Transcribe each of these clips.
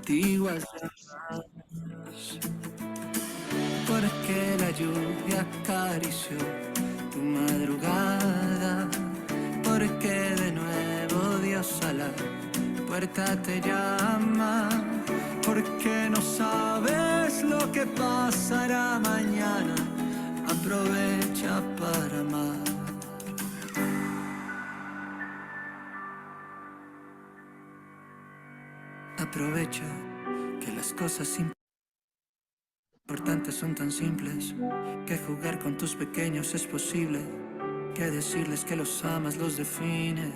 antiguas llamas, porque la lluvia acarició tu madrugada, porque de nuevo Dios a la puerta te llama, porque no sabes lo que pasará mañana, aprovecha para amar. Aprovecha que las cosas importantes son tan simples, que jugar con tus pequeños es posible, que decirles que los amas los define.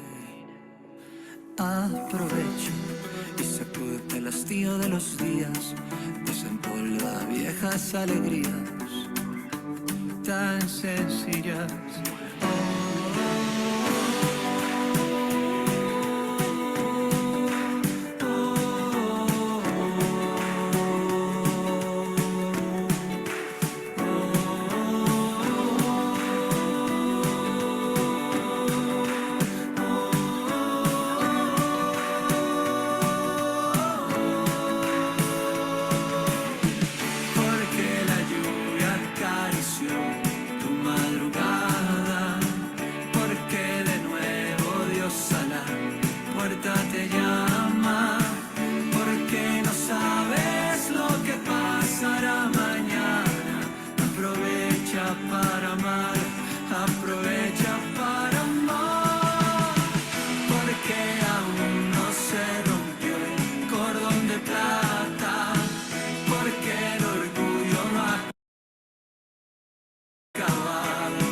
Aprovecha y sacúdete el hastío de los días, desempolva viejas alegrías tan sencillas. Te llama, porque no sabes lo que pasará mañana. Aprovecha para amar, aprovecha para amar, porque aún no se rompió el cordón de plata, porque el orgullo no ha acabado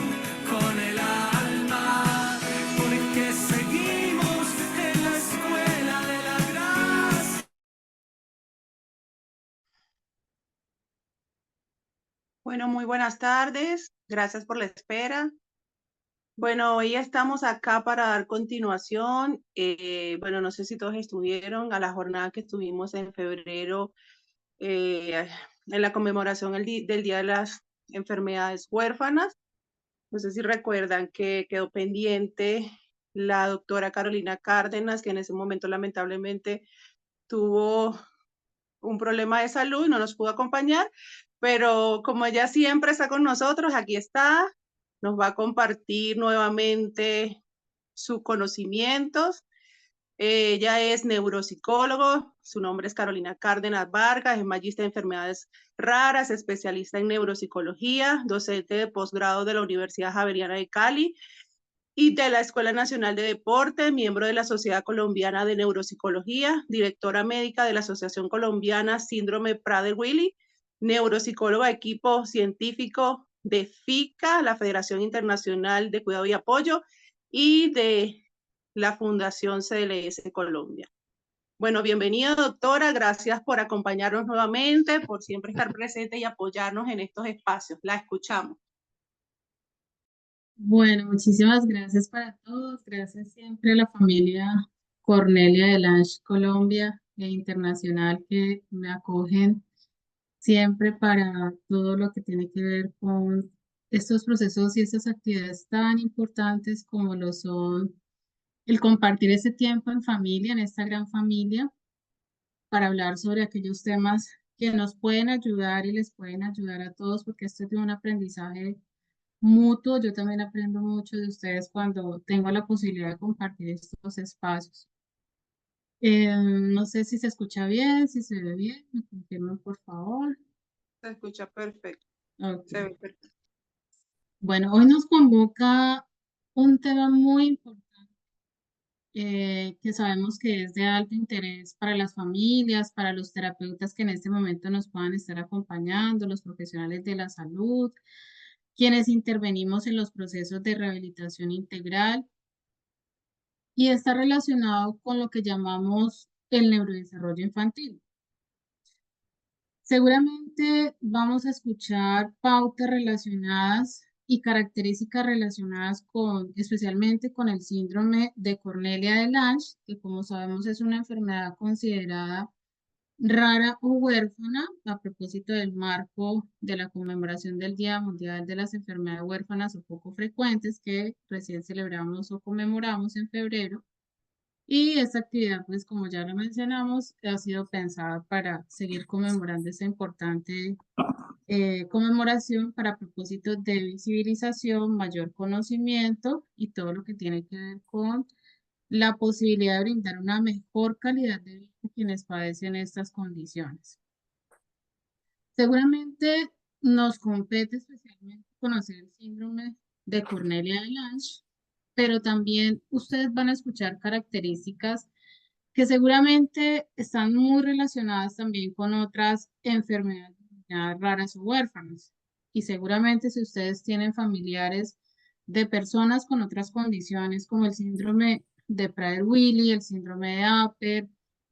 con el alma, porque seguimos en la escuela de la gracia. Bueno, muy buenas tardes. Gracias por la espera. Bueno, hoy estamos acá para dar continuación. Bueno, no sé si todos estuvieron a la jornada que estuvimos en febrero en la conmemoración del Día de las Enfermedades Huérfanas. No sé si recuerdan que quedó pendiente la doctora Carolina Cárdenas, que en ese momento lamentablemente tuvo un problema de salud y no nos pudo acompañar, pero como ella siempre está con nosotros, aquí está, nos va a compartir nuevamente sus conocimientos. Ella es neuropsicólogo, su nombre es Carolina Cárdenas Vargas, es magíster de enfermedades raras, especialista en neuropsicología, docente de posgrado de la Universidad Javeriana de Cali y de la Escuela Nacional de Deporte, miembro de la Sociedad Colombiana de Neuropsicología, directora médica de la Asociación Colombiana Síndrome Prader-Willi, neuropsicóloga equipo científico de FICA, la Federación Internacional de Cuidado y Apoyo, y de la Fundación CLS Colombia. Bueno, bienvenida doctora, gracias por acompañarnos nuevamente, por siempre estar presente y apoyarnos en estos espacios. La escuchamos. Bueno, muchísimas gracias para todos. Gracias siempre a la familia Cornelia de Lange Colombia e Internacional que me acogen siempre para todo lo que tiene que ver con estos procesos y estas actividades tan importantes como lo son el compartir ese tiempo en familia, en esta gran familia, para hablar sobre aquellos temas que nos pueden ayudar y les pueden ayudar a todos, porque esto es de un aprendizaje mutuo. Yo también aprendo mucho de ustedes cuando tengo la posibilidad de compartir estos espacios. No sé si se escucha bien, si se ve bien, me confirman por favor. Se escucha perfecto. Ok. Se ve perfecto. Bueno, hoy nos convoca un tema muy importante que sabemos que es de alto interés para las familias, para los terapeutas que en este momento nos puedan estar acompañando, los profesionales de la salud, quienes intervenimos en los procesos de rehabilitación integral, y está relacionado con lo que llamamos el neurodesarrollo infantil. Seguramente vamos a escuchar pautas relacionadas y características relacionadas con, especialmente con el síndrome de Cornelia de Lange, que como sabemos es una enfermedad considerada rara o huérfana, a propósito del marco de la conmemoración del Día Mundial de las Enfermedades Huérfanas o Poco Frecuentes, que recién celebramos o conmemoramos en febrero. Y esta actividad, pues como ya lo mencionamos, ha sido pensada para seguir conmemorando esta importante conmemoración para propósitos de visibilización, mayor conocimiento y todo lo que tiene que ver con la posibilidad de brindar una mejor calidad de vida a quienes padecen estas condiciones. Seguramente nos compete especialmente conocer el síndrome de Cornelia de Lange, pero también ustedes van a escuchar características que seguramente están muy relacionadas también con otras enfermedades raras o huérfanas. Y seguramente si ustedes tienen familiares de personas con otras condiciones como el síndrome de Prader-Willi, el síndrome de Apert,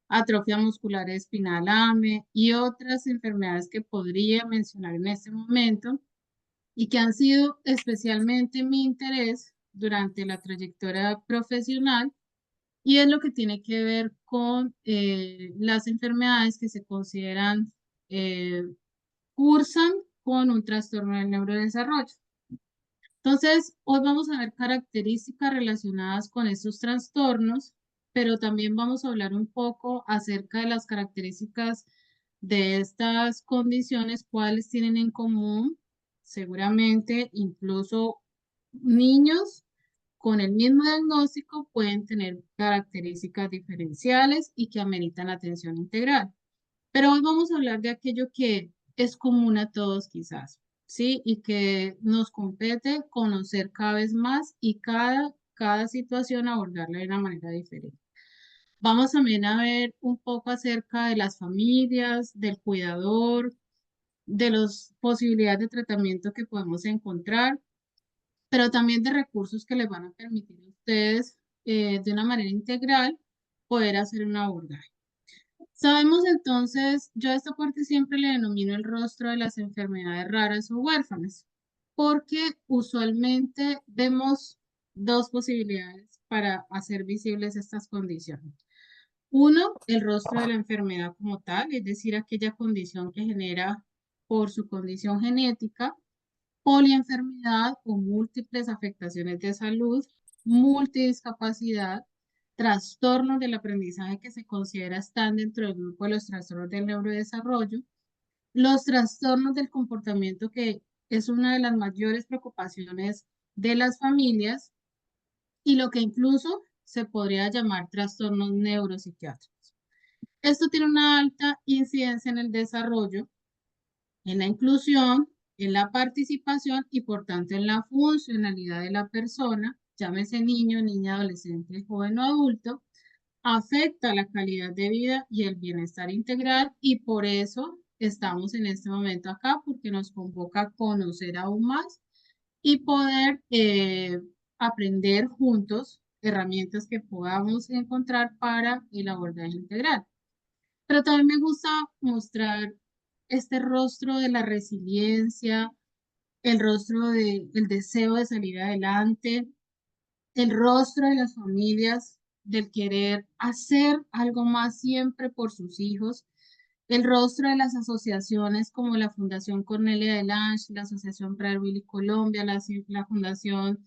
atrofia muscular espinal AME y otras enfermedades que podría mencionar en este momento y que han sido especialmente mi interés durante la trayectoria profesional y es lo que tiene que ver con las enfermedades que se consideran eh, cursan con un trastorno del neurodesarrollo. Entonces, hoy vamos a ver características relacionadas con estos trastornos, pero también vamos a hablar un poco acerca de las características de estas condiciones, cuáles tienen en común, seguramente incluso niños con el mismo diagnóstico pueden tener características diferenciales y que ameritan atención integral. Pero hoy vamos a hablar de aquello que es común a todos quizás, ¿sí? Y que nos compete conocer cada vez más y cada situación abordarla de una manera diferente. Vamos también a ver un poco acerca de las familias, del cuidador, de las posibilidades de tratamiento que podemos encontrar, pero también de recursos que les van a permitir a ustedes de una manera integral poder hacer un abordaje. Sabemos entonces, yo a esta parte siempre le denomino el rostro de las enfermedades raras o huérfanas, porque usualmente vemos dos posibilidades para hacer visibles estas condiciones. Uno, el rostro de la enfermedad como tal, es decir, aquella condición que genera por su condición genética polienfermedad o múltiples afectaciones de salud, multidiscapacidad, trastornos del aprendizaje que se considera están dentro del grupo de los trastornos del neurodesarrollo, los trastornos del comportamiento que es una de las mayores preocupaciones de las familias y lo que incluso se podría llamar trastornos neuropsiquiátricos. Esto tiene una alta incidencia en el desarrollo, en la inclusión, en la participación y por tanto en la funcionalidad de la persona, llámese niño, niña, adolescente, joven o adulto, afecta la calidad de vida y el bienestar integral y por eso estamos en este momento acá porque nos convoca a conocer aún más y poder aprender juntos herramientas que podamos encontrar para el abordaje integral. Pero también me gusta mostrar este rostro de la resiliencia, el rostro del deseo de salir adelante, el rostro de las familias, del querer hacer algo más siempre por sus hijos, el rostro de las asociaciones como la Fundación Cornelia de Lange, la Asociación Prader-Willi Colombia, la Fundación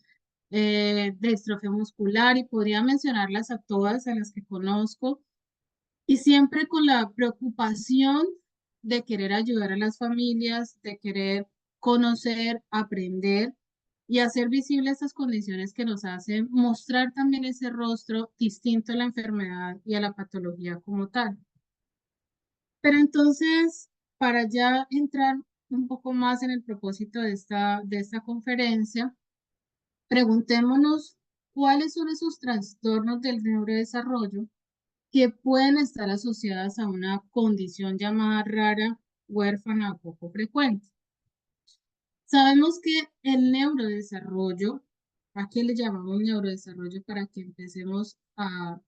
de Distrofia Muscular, y podría mencionarlas a todas, a las que conozco, y siempre con la preocupación de querer ayudar a las familias, de querer conocer, aprender y hacer visibles estas condiciones que nos hacen mostrar también ese rostro distinto a la enfermedad y a la patología como tal. Pero entonces, para ya entrar un poco más en el propósito de esta conferencia, preguntémonos cuáles son esos trastornos del neurodesarrollo que pueden estar asociadas a una condición llamada rara, huérfana o poco frecuente. Sabemos que el neurodesarrollo, ¿a qué le llamamos neurodesarrollo para que empecemos a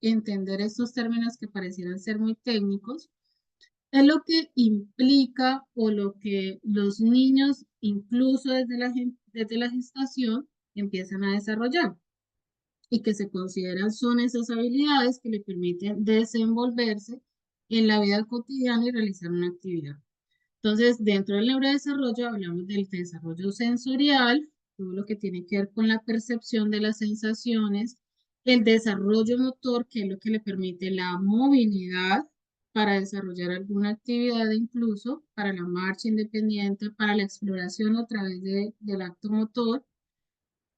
entender estos términos que parecieran ser muy técnicos? Es lo que implica o lo que los niños, incluso desde la gestación, empiezan a desarrollar y que se consideran son esas habilidades que le permiten desenvolverse en la vida cotidiana y realizar una actividad. Entonces, dentro del neurodesarrollo hablamos del desarrollo sensorial, todo lo que tiene que ver con la percepción de las sensaciones, el desarrollo motor, que es lo que le permite la movilidad para desarrollar alguna actividad, incluso para la marcha independiente, para la exploración a través del acto motor,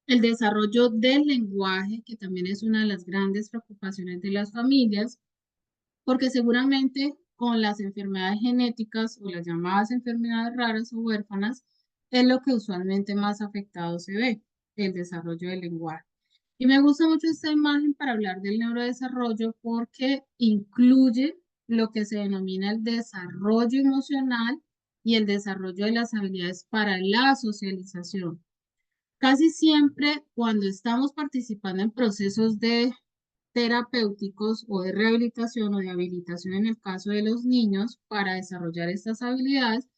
el desarrollo del lenguaje, que también es una de las grandes preocupaciones de las familias, porque seguramente con las enfermedades genéticas o las llamadas enfermedades raras o huérfanas, es lo que usualmente más afectado se ve, el desarrollo del lenguaje. Y me gusta mucho esta imagen para hablar del neurodesarrollo porque incluye lo que se denomina el desarrollo emocional y el desarrollo de las habilidades para la socialización. Casi siempre cuando estamos participando en procesos de terapéuticos o de rehabilitación o de habilitación en el caso de los niños para desarrollar estas habilidades,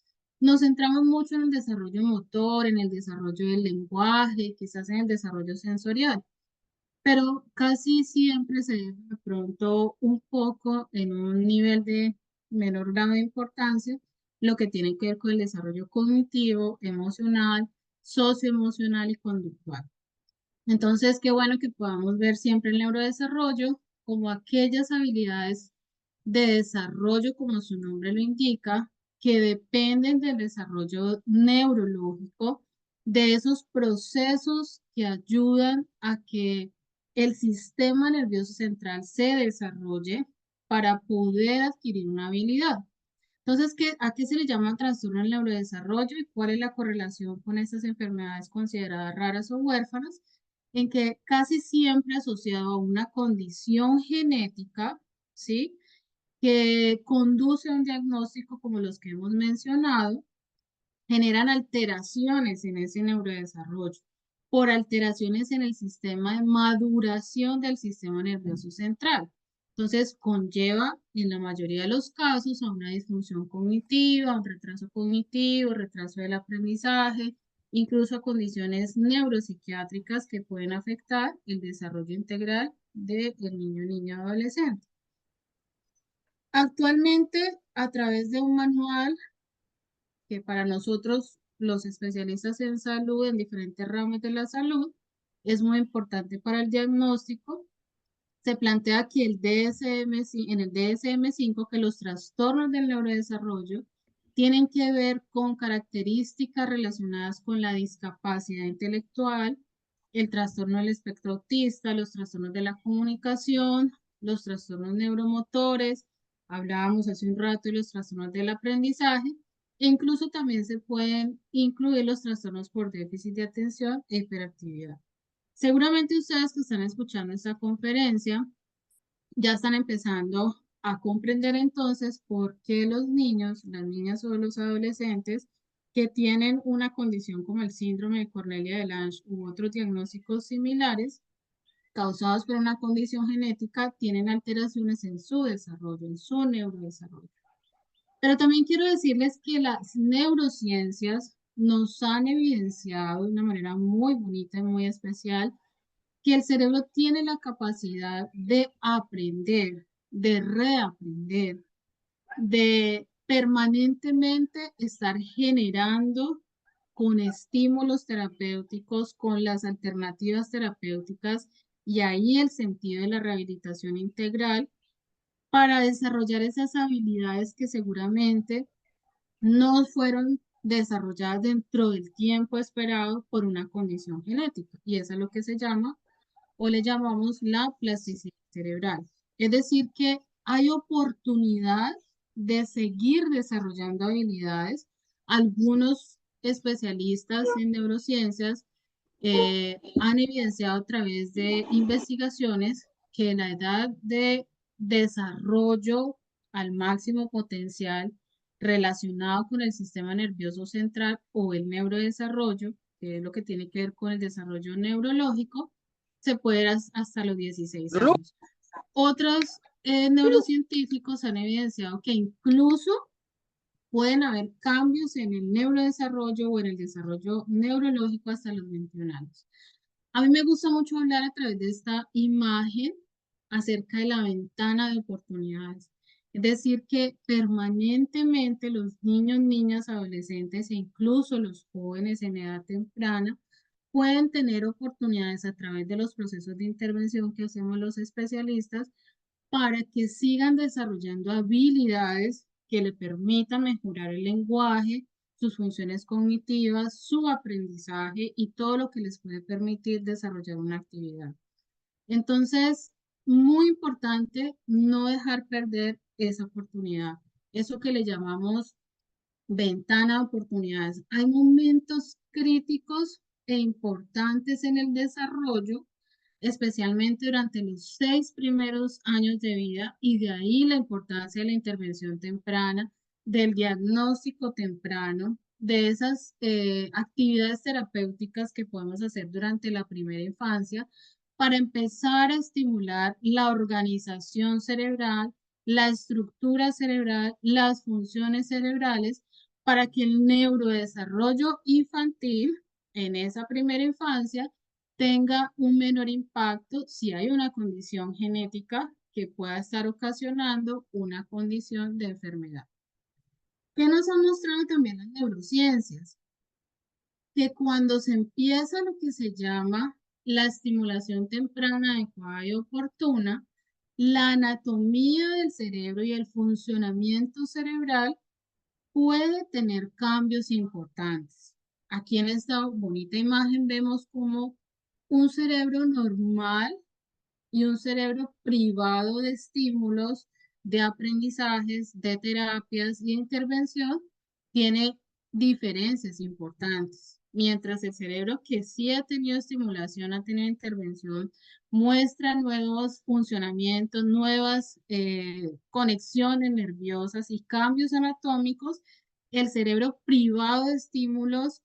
nos centramos mucho en el desarrollo motor, en el desarrollo del lenguaje, quizás en el desarrollo sensorial, pero casi siempre se deja de pronto un poco en un nivel de menor grado de importancia lo que tiene que ver con el desarrollo cognitivo, emocional, socioemocional y conductual. Entonces, qué bueno que podamos ver siempre el neurodesarrollo como aquellas habilidades de desarrollo, como su nombre lo indica, que dependen del desarrollo neurológico, de esos procesos que ayudan a que el sistema nervioso central se desarrolle para poder adquirir una habilidad. Entonces, ¿a qué se le llama trastorno del neurodesarrollo y cuál es la correlación con estas enfermedades consideradas raras o huérfanas? En que casi siempre asociado a una condición genética, ¿sí? Que conduce a un diagnóstico como los que hemos mencionado, generan alteraciones en ese neurodesarrollo por alteraciones en el sistema de maduración del sistema nervioso central. Entonces, conlleva en la mayoría de los casos a una disfunción cognitiva, un retraso cognitivo, retraso del aprendizaje, incluso a condiciones neuropsiquiátricas que pueden afectar el desarrollo integral del niño, niña o adolescente. Actualmente, a través de un manual que para nosotros, los especialistas en salud, en diferentes ramas de la salud, es muy importante para el diagnóstico. Se plantea que en el DSM-5 que los trastornos del neurodesarrollo tienen que ver con características relacionadas con la discapacidad intelectual, el trastorno del espectro autista, los trastornos de la comunicación, los trastornos neuromotores, hablábamos hace un rato de los trastornos del aprendizaje, e incluso también se pueden incluir los trastornos por déficit de atención e hiperactividad. Seguramente ustedes que están escuchando esta conferencia ya están empezando a comprender entonces por qué los niños, las niñas o los adolescentes que tienen una condición como el síndrome de Cornelia de Lange u otros diagnósticos similares causados por una condición genética tienen alteraciones en su desarrollo, en su neurodesarrollo. Pero también quiero decirles que las neurociencias nos han evidenciado de una manera muy bonita y muy especial que el cerebro tiene la capacidad de aprender, de reaprender, de permanentemente estar generando con estímulos terapéuticos, con las alternativas terapéuticas y ahí el sentido de la rehabilitación integral para desarrollar esas habilidades que seguramente no fueron desarrolladas dentro del tiempo esperado por una condición genética. Y eso es lo que se llama o le llamamos la plasticidad cerebral. Es decir, que hay oportunidad de seguir desarrollando habilidades. Algunos especialistas en neurociencias han evidenciado a través de investigaciones que la edad de desarrollo al máximo potencial relacionado con el sistema nervioso central o el neurodesarrollo, que es lo que tiene que ver con el desarrollo neurológico, se puede ir hasta los 16 años. Otros neurocientíficos han evidenciado que incluso pueden haber cambios en el neurodesarrollo o en el desarrollo neurológico hasta los 21 años. A mí me gusta mucho hablar a través de esta imagen acerca de la ventana de oportunidades. Es decir, que permanentemente los niños, niñas, adolescentes e incluso los jóvenes en edad temprana pueden tener oportunidades a través de los procesos de intervención que hacemos los especialistas para que sigan desarrollando habilidades que le permitan mejorar el lenguaje, sus funciones cognitivas, su aprendizaje y todo lo que les puede permitir desarrollar una actividad. Entonces, muy importante no dejar perder esa oportunidad. Eso que le llamamos ventana de oportunidades. Hay momentos críticos e importantes en el desarrollo, especialmente durante los 6 primeros años de vida, y de ahí la importancia de la intervención temprana, del diagnóstico temprano, de esas actividades terapéuticas que podemos hacer durante la primera infancia para empezar a estimular la organización cerebral, la estructura cerebral, las funciones cerebrales, para que el neurodesarrollo infantil en esa primera infancia tenga un menor impacto si hay una condición genética que pueda estar ocasionando una condición de enfermedad. ¿Qué nos han mostrado también las neurociencias? Que cuando se empieza lo que se llama la estimulación temprana adecuada y oportuna, la anatomía del cerebro y el funcionamiento cerebral puede tener cambios importantes. Aquí en esta bonita imagen vemos como un cerebro normal y un cerebro privado de estímulos, de aprendizajes, de terapias y intervención tiene diferencias importantes. Mientras el cerebro que sí ha tenido estimulación, ha tenido intervención, muestra nuevos funcionamientos, nuevas conexiones nerviosas y cambios anatómicos, el cerebro privado de estímulos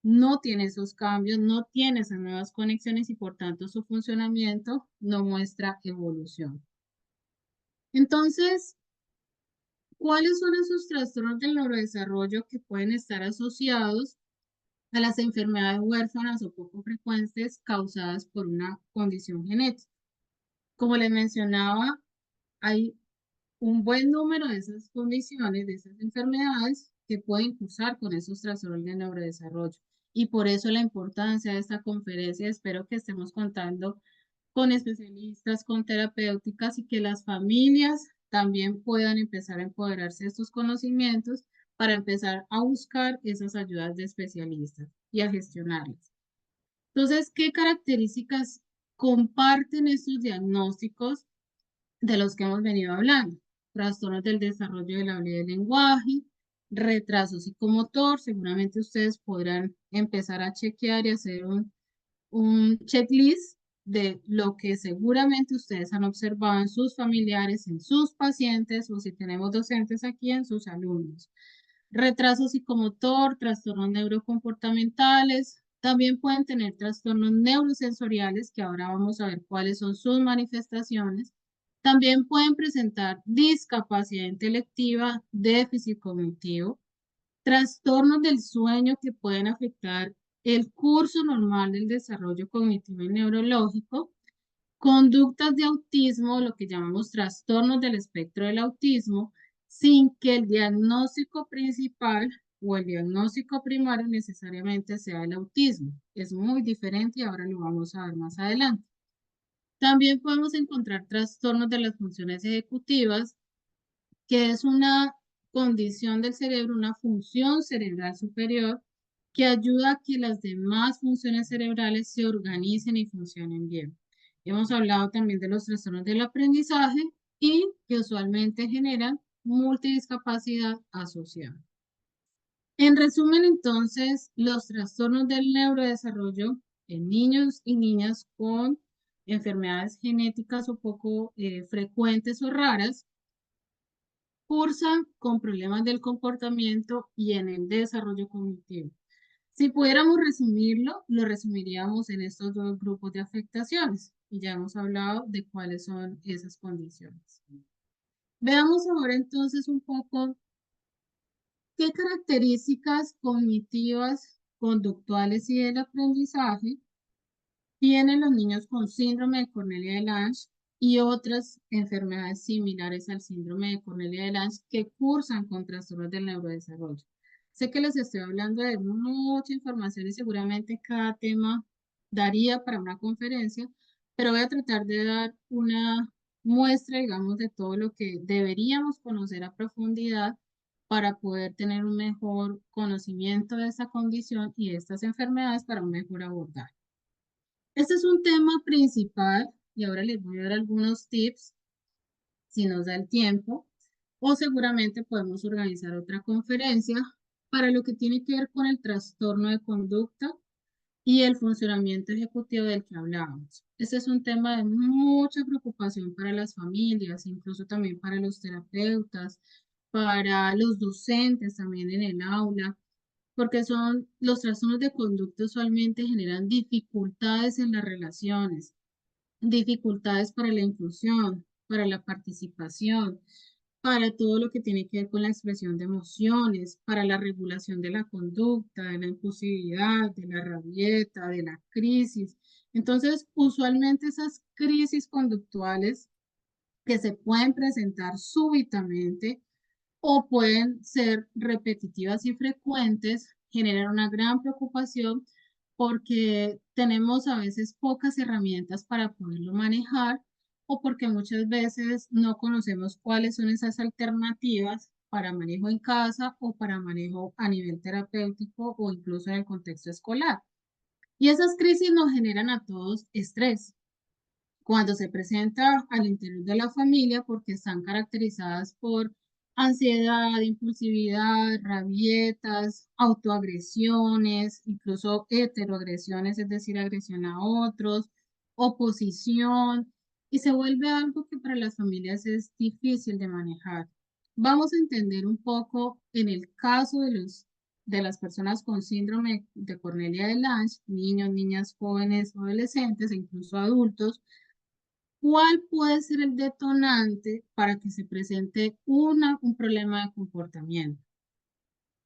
no tiene esos cambios, no tiene esas nuevas conexiones y por tanto su funcionamiento no muestra evolución. Entonces, ¿cuáles son esos trastornos del neurodesarrollo que pueden estar asociados a las enfermedades huérfanas o poco frecuentes causadas por una condición genética? Como les mencionaba, hay un buen número de esas condiciones, de esas enfermedades que pueden cursar con esos trastornos de neurodesarrollo. Y por eso la importancia de esta conferencia. Espero que estemos contando con especialistas, con terapéuticas y que las familias también puedan empezar a empoderarse de estos conocimientos para empezar a buscar esas ayudas de especialistas y a gestionarlas. Entonces, ¿qué características comparten estos diagnósticos de los que hemos venido hablando? Trastornos del desarrollo del habla y del lenguaje, retraso psicomotor, seguramente ustedes podrán empezar a chequear y hacer un checklist de lo que seguramente ustedes han observado en sus familiares, en sus pacientes o si tenemos docentes aquí en sus alumnos. Retraso psicomotor, trastornos neurocomportamentales, también pueden tener trastornos neurosensoriales, que ahora vamos a ver cuáles son sus manifestaciones. También pueden presentar discapacidad intelectiva, déficit cognitivo, trastornos del sueño que pueden afectar el curso normal del desarrollo cognitivo y neurológico, conductas de autismo, lo que llamamos trastornos del espectro del autismo, sin que el diagnóstico principal o el diagnóstico primario necesariamente sea el autismo. Es muy diferente y ahora lo vamos a ver más adelante. También podemos encontrar trastornos de las funciones ejecutivas, que es una condición del cerebro, una función cerebral superior que ayuda a que las demás funciones cerebrales se organicen y funcionen bien. Hemos hablado también de los trastornos del aprendizaje y que usualmente generan multidiscapacidad asociada. En resumen, entonces, los trastornos del neurodesarrollo en niños y niñas con enfermedades genéticas o poco frecuentes o raras cursan con problemas del comportamiento y en el desarrollo cognitivo. Si pudiéramos resumirlo, lo resumiríamos en estos dos grupos de afectaciones y ya hemos hablado de cuáles son esas condiciones. Veamos ahora entonces un poco qué características cognitivas, conductuales y del aprendizaje tienen los niños con síndrome de Cornelia de Lange y otras enfermedades similares al síndrome de Cornelia de Lange que cursan con trastornos del neurodesarrollo. Sé que les estoy hablando de mucha información y seguramente cada tema daría para una conferencia, pero voy a tratar de dar una muestra, digamos, de todo lo que deberíamos conocer a profundidad para poder tener un mejor conocimiento de esta condición y de estas enfermedades para un mejor abordaje. Este es un tema principal y ahora les voy a dar algunos tips si nos da el tiempo, o seguramente podemos organizar otra conferencia para lo que tiene que ver con el trastorno de conducta y el funcionamiento ejecutivo del que hablábamos. Este es un tema de mucha preocupación para las familias, incluso también para los terapeutas, para los docentes también en el aula, porque son los trastornos de conducta usualmente generan dificultades en las relaciones, dificultades para la inclusión, para la participación, para todo lo que tiene que ver con la expresión de emociones, para la regulación de la conducta, de la impulsividad, de la rabieta, de la crisis. Entonces, usualmente esas crisis conductuales que se pueden presentar súbitamente o pueden ser repetitivas y frecuentes, generan una gran preocupación porque tenemos a veces pocas herramientas para poderlo manejar o porque muchas veces no conocemos cuáles son esas alternativas para manejo en casa o para manejo a nivel terapéutico o incluso en el contexto escolar. Y esas crisis nos generan a todos estrés cuando se presenta al interior de la familia porque están caracterizadas por ansiedad, impulsividad, rabietas, autoagresiones, incluso heteroagresiones, es decir, agresión a otros, oposición, y se vuelve algo que para las familias es difícil de manejar. Vamos a entender un poco en el caso de las personas con síndrome de Cornelia de Lange, niños, niñas, jóvenes, adolescentes e incluso adultos. ¿Cuál puede ser el detonante para que se presente un problema de comportamiento?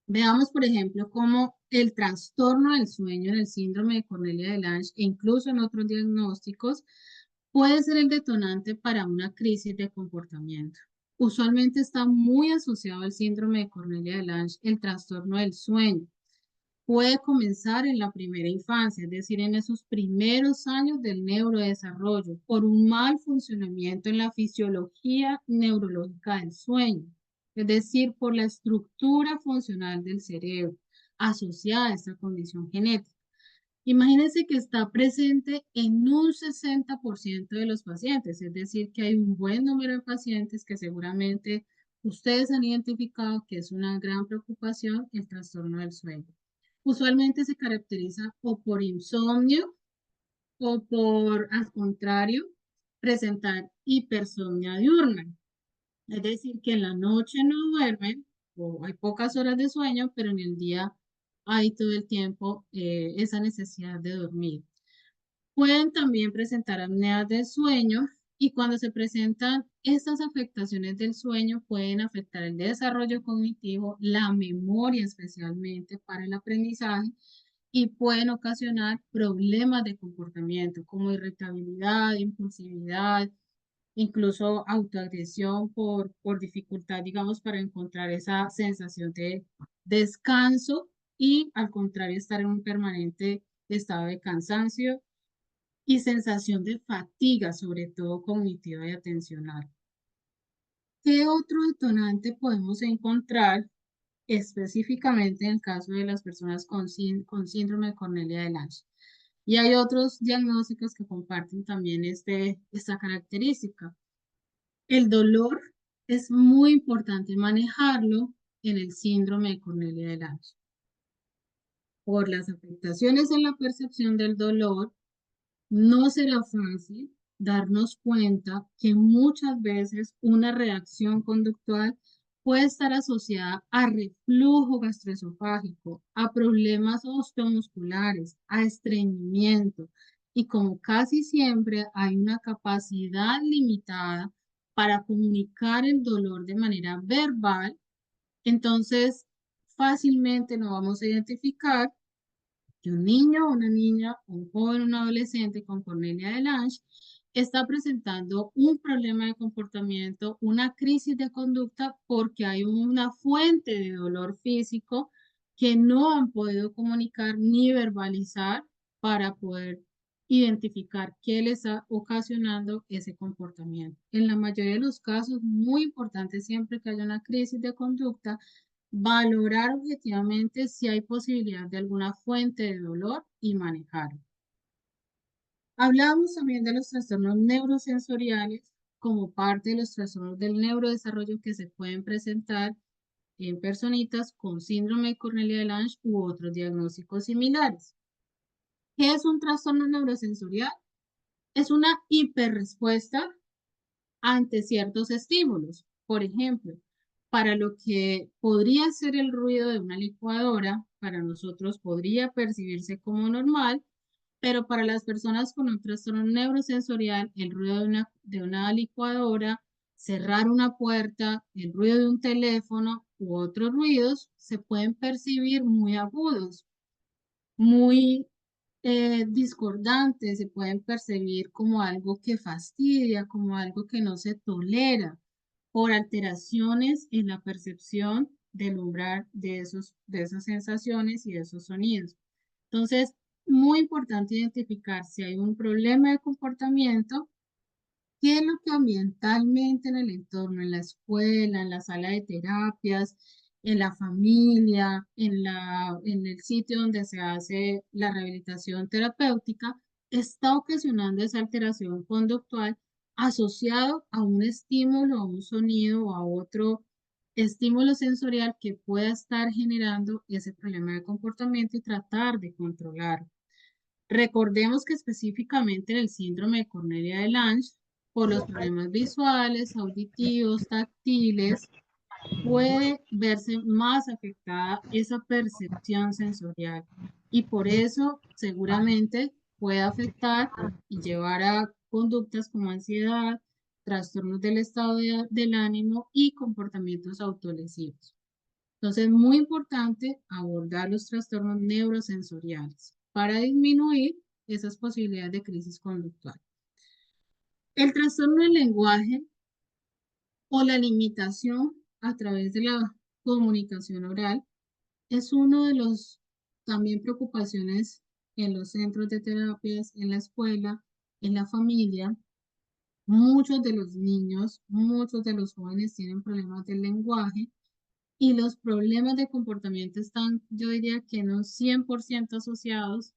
Veamos, por ejemplo, cómo el trastorno del sueño en el síndrome de Cornelia de Lange e incluso en otros diagnósticos puede ser el detonante para una crisis de comportamiento. Usualmente está muy asociado al síndrome de Cornelia de Lange el trastorno del sueño. Puede comenzar en la primera infancia, es decir, en esos primeros años del neurodesarrollo, por un mal funcionamiento en la fisiología neurológica del sueño, es decir, por la estructura funcional del cerebro asociada a esta condición genética. Imagínense que está presente en un 60% de los pacientes, es decir, que hay un buen número de pacientes que seguramente ustedes han identificado que es una gran preocupación el trastorno del sueño. Usualmente se caracteriza o por insomnio o por, al contrario, presentar hipersomnia diurna. Es decir, que en la noche no duermen o hay pocas horas de sueño, pero en el día hay todo el tiempo esa necesidad de dormir. Pueden también presentar apneas del sueño y cuando se presentan estas afectaciones del sueño pueden afectar el desarrollo cognitivo, la memoria especialmente para el aprendizaje y pueden ocasionar problemas de comportamiento como irritabilidad, impulsividad, incluso autoagresión por dificultad, digamos, para encontrar esa sensación de descanso y al contrario estar en un permanente estado de cansancio y sensación de fatiga, sobre todo cognitiva y atencional. ¿Qué otro detonante podemos encontrar específicamente en el caso de las personas con síndrome de Cornelia de Lange? Y hay otros diagnósticos que comparten también esta característica. El dolor es muy importante manejarlo en el síndrome de Cornelia de Lange. Por las afectaciones en la percepción del dolor, no será fácil darnos cuenta que muchas veces una reacción conductual puede estar asociada a reflujo gastroesofágico, a problemas osteomusculares, a estreñimiento. Y como casi siempre hay una capacidad limitada para comunicar el dolor de manera verbal, entonces fácilmente no vamos a identificar que un niño, una niña, un joven, un adolescente con Cornelia de Lange está presentando un problema de comportamiento, una crisis de conducta porque hay una fuente de dolor físico que no han podido comunicar ni verbalizar para poder identificar qué les está ocasionando ese comportamiento. En la mayoría de los casos, muy importante siempre que haya una crisis de conducta, valorar objetivamente si hay posibilidad de alguna fuente de dolor y manejarlo. Hablamos también de los trastornos neurosensoriales como parte de los trastornos del neurodesarrollo que se pueden presentar en personitas con síndrome de Cornelia de Lange u otros diagnósticos similares. ¿Qué es un trastorno neurosensorial? Es una hiperrespuesta ante ciertos estímulos. Por ejemplo, para lo que podría ser el ruido de una licuadora, para nosotros podría percibirse como normal, pero para las personas con un trastorno neurosensorial, el ruido de una licuadora, cerrar una puerta, el ruido de un teléfono u otros ruidos se pueden percibir muy agudos, muy discordantes, se pueden percibir como algo que fastidia, como algo que no se tolera, por alteraciones en la percepción del umbral de esas sensaciones y de esos sonidos. Entonces, muy importante identificar si hay un problema de comportamiento, qué es lo que ambientalmente en el entorno, en la escuela, en la sala de terapias, en la familia, en el sitio donde se hace la rehabilitación terapéutica, está ocasionando esa alteración conductual asociado a un estímulo, a un sonido o a otro estímulo sensorial que pueda estar generando ese problema de comportamiento y tratar de controlarlo. Recordemos que específicamente en el síndrome de Cornelia de Lange, por los problemas visuales, auditivos, táctiles, puede verse más afectada esa percepción sensorial y por eso seguramente puede afectar y llevar a conductas como ansiedad, trastornos del estado del ánimo y comportamientos autolesivos. Entonces, es muy importante abordar los trastornos neurosensoriales para disminuir esas posibilidades de crisis conductual. El trastorno del lenguaje o la limitación a través de la comunicación oral es uno de los también preocupaciones en los centros de terapias, en la escuela, en la familia. Muchos de los niños, muchos de los jóvenes tienen problemas del lenguaje y los problemas de comportamiento están, yo diría que no 100% asociados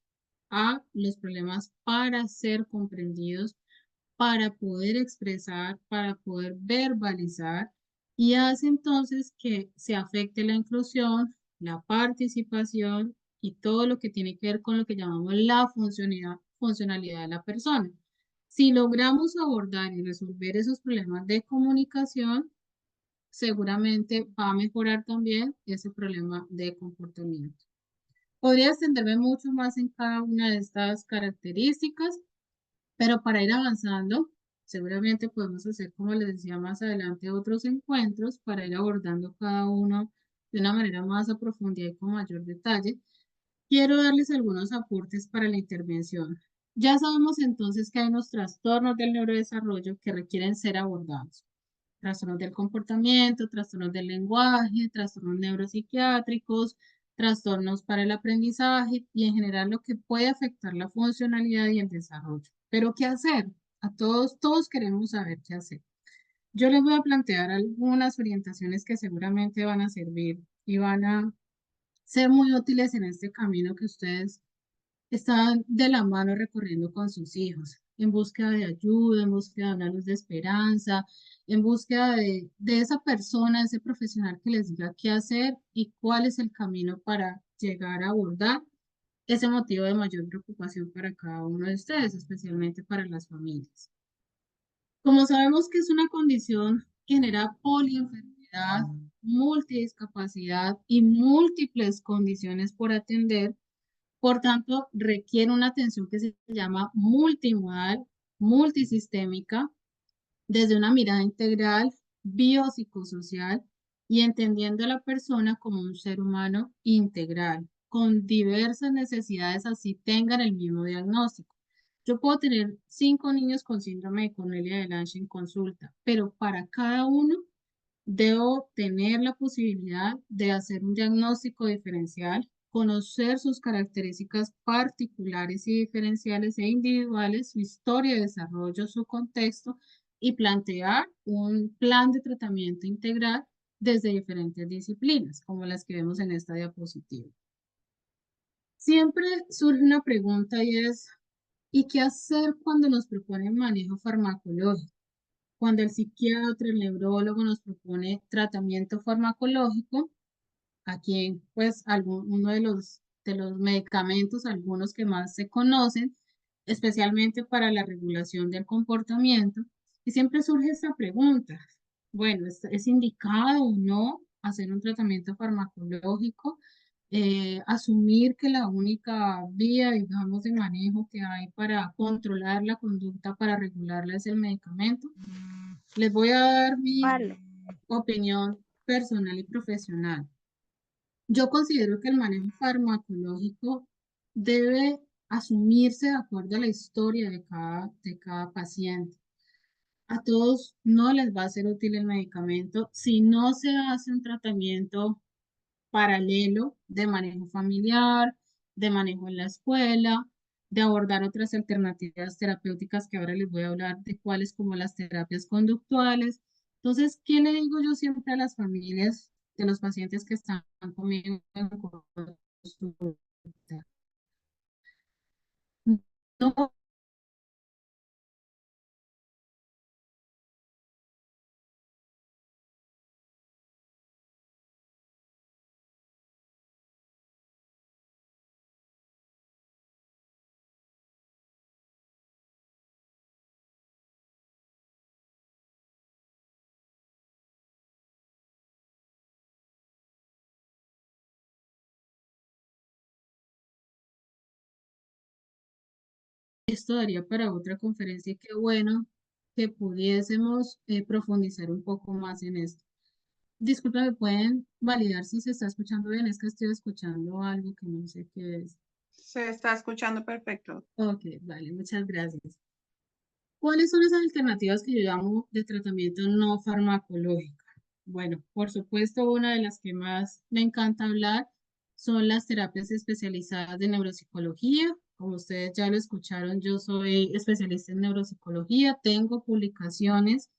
a los problemas para ser comprendidos, para poder expresar, para poder verbalizar y hace entonces que se afecte la inclusión, la participación y todo lo que tiene que ver con lo que llamamos la funcionalidad de la persona. Si logramos abordar y resolver esos problemas de comunicación, seguramente va a mejorar también ese problema de comportamiento. Podría extenderme mucho más en cada una de estas características, pero para ir avanzando, seguramente podemos hacer, como les decía más adelante, otros encuentros para ir abordando cada uno de una manera más a profundidad y con mayor detalle. Quiero darles algunos aportes para la intervención. Ya sabemos entonces que hay unos trastornos del neurodesarrollo que requieren ser abordados. Trastornos del comportamiento, trastornos del lenguaje, trastornos neuropsiquiátricos, trastornos para el aprendizaje y en general lo que puede afectar la funcionalidad y el desarrollo. Pero ¿qué hacer? Todos queremos saber qué hacer. Yo les voy a plantear algunas orientaciones que seguramente van a servir y van a ser muy útiles en este camino que ustedes están de la mano recorriendo con sus hijos, en búsqueda de ayuda, en búsqueda de una luz de esperanza, en búsqueda de esa persona, ese profesional que les diga qué hacer y cuál es el camino para llegar a abordar ese motivo de mayor preocupación para cada uno de ustedes, especialmente para las familias. Como sabemos que es una condición que genera polienfermedad, multidiscapacidad y múltiples condiciones por atender, por tanto, requiere una atención que se llama multimodal, multisistémica, desde una mirada integral, biopsicosocial y entendiendo a la persona como un ser humano integral, con diversas necesidades, así tengan el mismo diagnóstico. Yo puedo tener 5 niños con síndrome de Cornelia de Lange en consulta, pero para cada uno debo tener la posibilidad de hacer un diagnóstico diferencial conocer sus características particulares y diferenciales e individuales, su historia de desarrollo, su contexto y plantear un plan de tratamiento integral desde diferentes disciplinas, como las que vemos en esta diapositiva. Siempre surge una pregunta y es, ¿y qué hacer cuando nos proponen manejo farmacológico? Cuando el psiquiatra, el neurólogo nos propone tratamiento farmacológico, aquí pues uno de los medicamentos, algunos que más se conocen, especialmente para la regulación del comportamiento, y siempre surge esta pregunta, bueno, es indicado o no hacer un tratamiento farmacológico? Asumir que la única vía, digamos, de manejo que hay para controlar la conducta, para regularla, es el medicamento. Les voy a dar mi opinión personal y profesional. Yo considero que el manejo farmacológico debe asumirse de acuerdo a la historia de cada paciente. A todos no les va a ser útil el medicamento si no se hace un tratamiento paralelo de manejo familiar, de manejo en la escuela, de abordar otras alternativas terapéuticas que ahora les voy a hablar de cuáles, como las terapias conductuales. Entonces, ¿qué le digo yo siempre a las familias de los pacientes que están conmigo en consulta? No. Esto daría para otra conferencia y qué bueno que pudiésemos profundizar un poco más en esto. Disculpa, ¿me pueden validar si se está escuchando bien? Es que estoy escuchando algo que no sé qué es. Se está escuchando perfecto. Ok, vale, muchas gracias. ¿Cuáles son esas alternativas que yo llamo de tratamiento no farmacológico? Bueno, por supuesto, una de las que más me encanta hablar son las terapias especializadas de neuropsicología. Como ustedes ya lo escucharon, yo soy especialista en neuropsicología, tengo publicaciones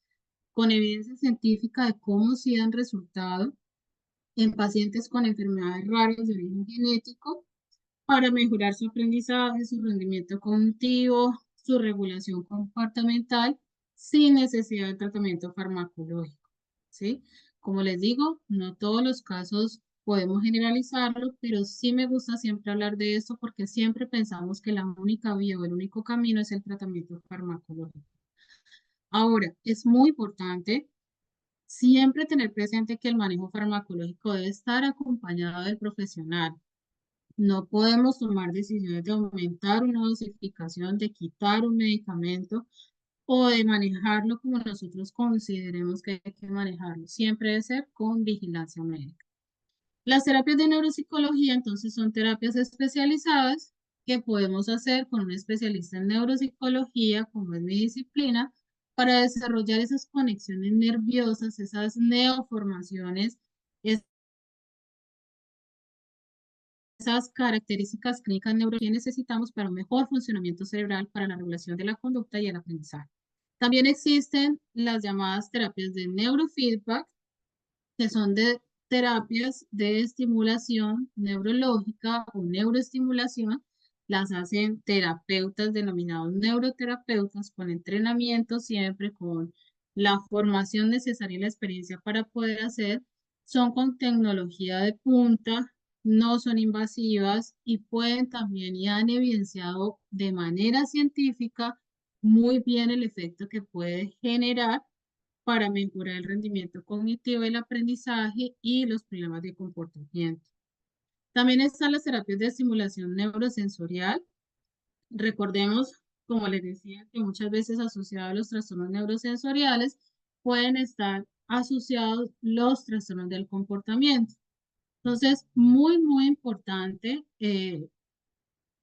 con evidencia científica de cómo sí han resultado en pacientes con enfermedades raras de origen genético para mejorar su aprendizaje, su rendimiento cognitivo, su regulación comportamental sin necesidad de tratamiento farmacológico, ¿sí? Como les digo, no todos los casos podemos generalizarlo, pero sí me gusta siempre hablar de esto porque siempre pensamos que la única vía o el único camino es el tratamiento farmacológico. Ahora, es muy importante siempre tener presente que el manejo farmacológico debe estar acompañado del profesional. No podemos tomar decisiones de aumentar una dosificación, de quitar un medicamento o de manejarlo como nosotros consideremos que hay que manejarlo. Siempre debe ser con vigilancia médica. Las terapias de neuropsicología, entonces, son terapias especializadas que podemos hacer con un especialista en neuropsicología, como es mi disciplina, para desarrollar esas conexiones nerviosas, esas neoformaciones, esas características clínicas neuro que necesitamos para un mejor funcionamiento cerebral, para la regulación de la conducta y el aprendizaje. También existen las llamadas terapias de neurofeedback, que son de terapias de estimulación neurológica o neuroestimulación. Las hacen terapeutas denominados neuroterapeutas con entrenamiento, siempre con la formación necesaria y la experiencia para poder hacer. Son con tecnología de punta, no son invasivas y pueden también, y han evidenciado de manera científica muy bien el efecto que puede generar para mejorar el rendimiento cognitivo, el aprendizaje y los problemas de comportamiento. También están las terapias de estimulación neurosensorial. Recordemos, como les decía, que muchas veces asociados a los trastornos neurosensoriales pueden estar asociados los trastornos del comportamiento. Entonces, muy importante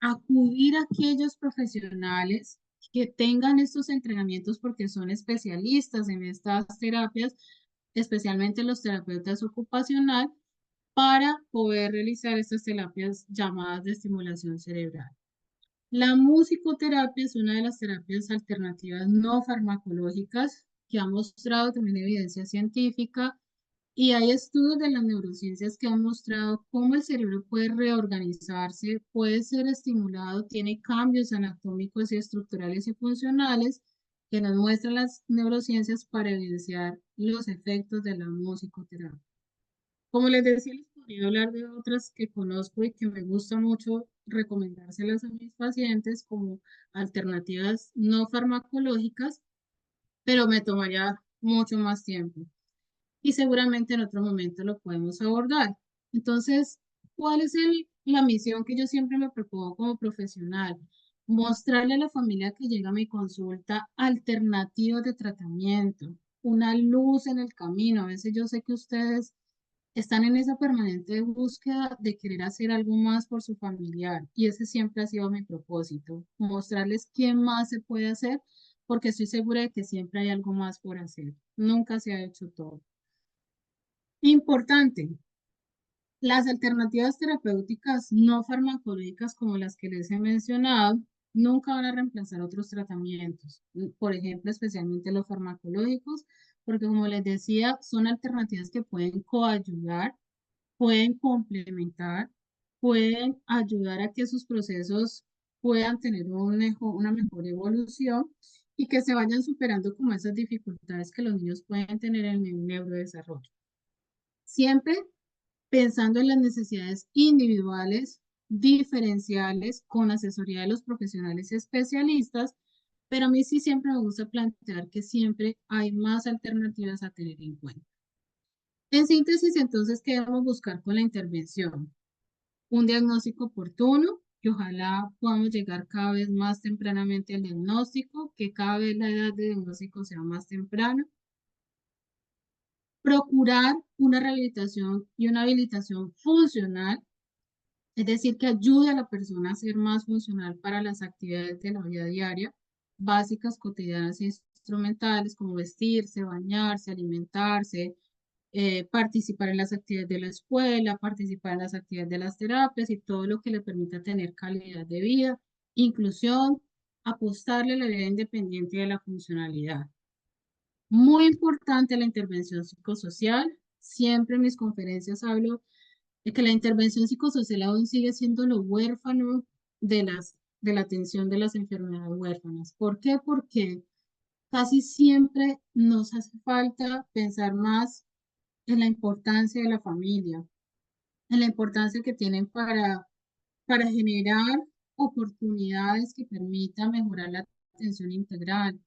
acudir a aquellos profesionales que tengan estos entrenamientos porque son especialistas en estas terapias, especialmente los terapeutas ocupacional, para poder realizar estas terapias llamadas de estimulación cerebral. La musicoterapia es una de las terapias alternativas no farmacológicas que ha mostrado también evidencia científica y hay estudios de las neurociencias que han mostrado cómo el cerebro puede reorganizarse, puede ser estimulado, tiene cambios anatómicos y estructurales y funcionales que nos muestran las neurociencias para evidenciar los efectos de la musicoterapia. Como les decía, les podría hablar de otras que conozco y que me gusta mucho recomendárselas a mis pacientes como alternativas no farmacológicas, pero me tomaría mucho más tiempo y seguramente en otro momento lo podemos abordar. Entonces, ¿cuál es la misión que yo siempre me propongo como profesional? Mostrarle a la familia que llega a mi consulta alternativas de tratamiento, una luz en el camino. A veces yo sé que ustedes están en esa permanente búsqueda de querer hacer algo más por su familiar y ese siempre ha sido mi propósito, mostrarles qué más se puede hacer porque estoy segura de que siempre hay algo más por hacer. Nunca se ha hecho todo. Importante, las alternativas terapéuticas no farmacológicas como las que les he mencionado nunca van a reemplazar otros tratamientos, por ejemplo, especialmente los farmacológicos, porque como les decía, son alternativas que pueden coayudar, pueden complementar, pueden ayudar a que sus procesos puedan tener una mejor evolución y que se vayan superando como esas dificultades que los niños pueden tener en el neurodesarrollo. Siempre pensando en las necesidades individuales, diferenciales, con asesoría de los profesionales especialistas, pero a mí sí siempre me gusta plantear que siempre hay más alternativas a tener en cuenta. En síntesis, entonces, ¿qué debemos buscar con la intervención? Un diagnóstico oportuno, que ojalá podamos llegar cada vez más tempranamente al diagnóstico, que cada vez la edad de diagnóstico sea más temprana. Procurar una rehabilitación y una habilitación funcional, es decir, que ayude a la persona a ser más funcional para las actividades de la vida diaria, básicas, cotidianas e instrumentales, como vestirse, bañarse, alimentarse, participar en las actividades de la escuela, participar en las actividades de las terapias y todo lo que le permita tener calidad de vida, inclusión, apostarle a la vida independiente y a la funcionalidad. Muy importante la intervención psicosocial. Siempre en mis conferencias hablo de que la intervención psicosocial aún sigue siendo lo huérfano de la atención de las enfermedades huérfanas. ¿Por qué? Porque casi siempre nos hace falta pensar más en la importancia de la familia, en la importancia que tienen para generar oportunidades que permitan mejorar la atención integral,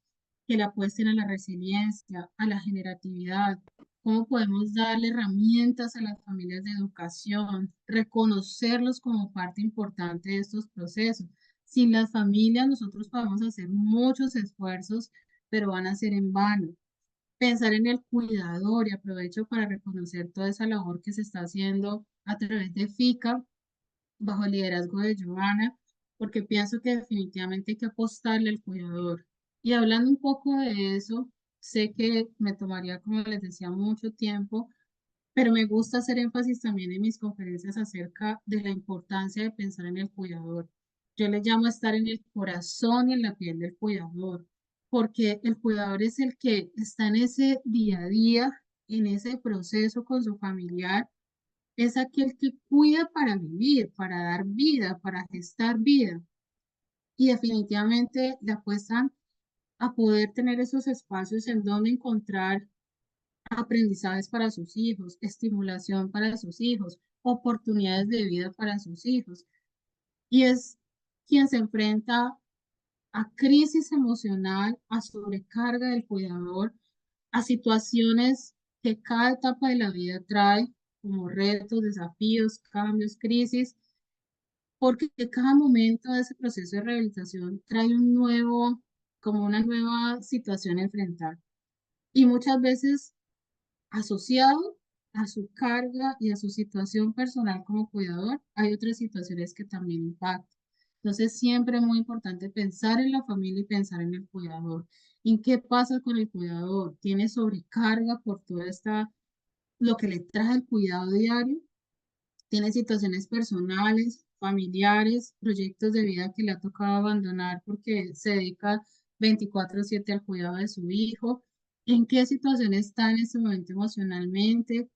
que la apuesten a la resiliencia, a la generatividad, cómo podemos darle herramientas a las familias de educación, reconocerlos como parte importante de estos procesos. Sin las familias nosotros podemos hacer muchos esfuerzos, pero van a ser en vano. Pensar en el cuidador y aprovecho para reconocer toda esa labor que se está haciendo a través de FICA bajo el liderazgo de Joana, porque pienso que definitivamente hay que apostarle al cuidador. Y hablando un poco de eso, sé que me tomaría, como les decía, mucho tiempo, pero me gusta hacer énfasis también en mis conferencias acerca de la importancia de pensar en el cuidador. Yo le llamo a estar en el corazón y en la piel del cuidador, porque el cuidador es el que está en ese día a día, en ese proceso con su familiar, es aquel que cuida para vivir, para dar vida, para gestar vida. Y definitivamente le apuestan a poder tener esos espacios en donde encontrar aprendizajes para sus hijos, estimulación para sus hijos, oportunidades de vida para sus hijos. Y es quien se enfrenta a crisis emocional, a sobrecarga del cuidador, a situaciones que cada etapa de la vida trae, como retos, desafíos, cambios, crisis, porque cada momento de ese proceso de rehabilitación trae como una nueva situación a enfrentar. Y muchas veces asociado a su carga y a su situación personal como cuidador, hay otras situaciones que también impactan. Entonces, siempre es muy importante pensar en la familia y pensar en el cuidador. ¿En qué pasa con el cuidador? ¿Tiene sobrecarga por toda lo que le trae el cuidado diario? tiene situaciones personales, familiares, proyectos de vida que le ha tocado abandonar porque se dedica 24/7 al cuidado de su hijo. ¿En qué situación está en este momento emocionalmente?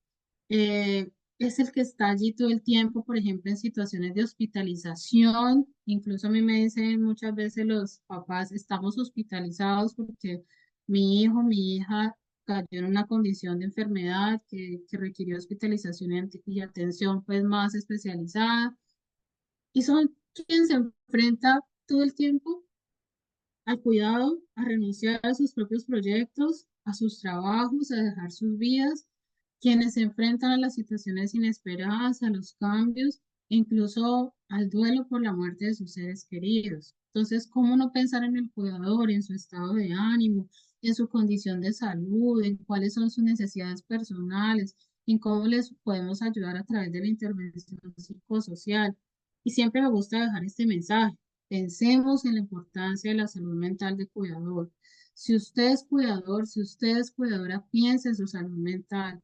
Eh, es el que está allí todo el tiempo, por ejemplo, en situaciones de hospitalización. Incluso a mí me dicen muchas veces los papás, estamos hospitalizados porque mi hijo, mi hija cayó en una condición de enfermedad que requirió hospitalización y atención pues más especializada. Y son quien se enfrenta todo el tiempo al cuidado, a renunciar a sus propios proyectos, a sus trabajos, a dejar sus vidas, quienes se enfrentan a las situaciones inesperadas, a los cambios, incluso al duelo por la muerte de sus seres queridos. Entonces, ¿cómo no pensar en el cuidador, en su estado de ánimo, en su condición de salud, en cuáles son sus necesidades personales, en cómo les podemos ayudar a través de la intervención psicosocial? Y siempre me gusta dejar este mensaje. Pensemos en la importancia de la salud mental de cuidador. Si usted es cuidador, si usted es cuidadora, piense en su salud mental.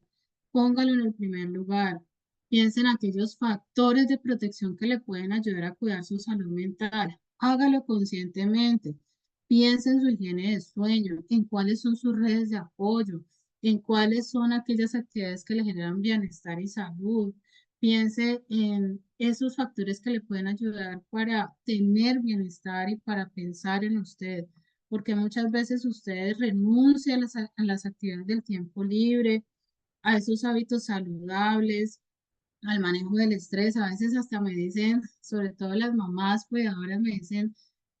Póngalo en el primer lugar. Piense en aquellos factores de protección que le pueden ayudar a cuidar su salud mental. Hágalo conscientemente. Piense en su higiene de sueño, en cuáles son sus redes de apoyo, en cuáles son aquellas actividades que le generan bienestar y salud. Piense en esos factores que le pueden ayudar para tener bienestar y para pensar en usted, porque muchas veces usted renuncia a las actividades del tiempo libre, a esos hábitos saludables, al manejo del estrés. A veces hasta me dicen, sobre todo las mamás cuidadoras, me dicen,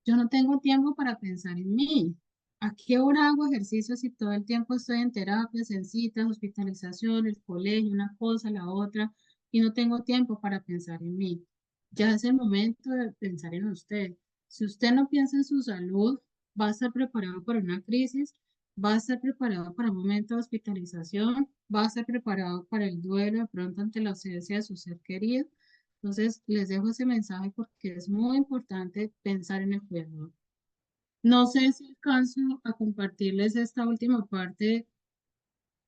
yo no tengo tiempo para pensar en mí. ¿A qué hora hago ejercicio si todo el tiempo estoy en terapias, en citas, hospitalización, el colegio, una cosa, la otra, y no tengo tiempo para pensar en mí? Ya es el momento de pensar en usted. Si usted no piensa en su salud, va a estar preparado para una crisis, va a estar preparado para un momento de hospitalización, va a estar preparado para el duelo de pronto ante la ausencia de su ser querido. Entonces, les dejo ese mensaje porque es muy importante pensar en el cuidador. No sé si alcanzo a compartirles esta última parte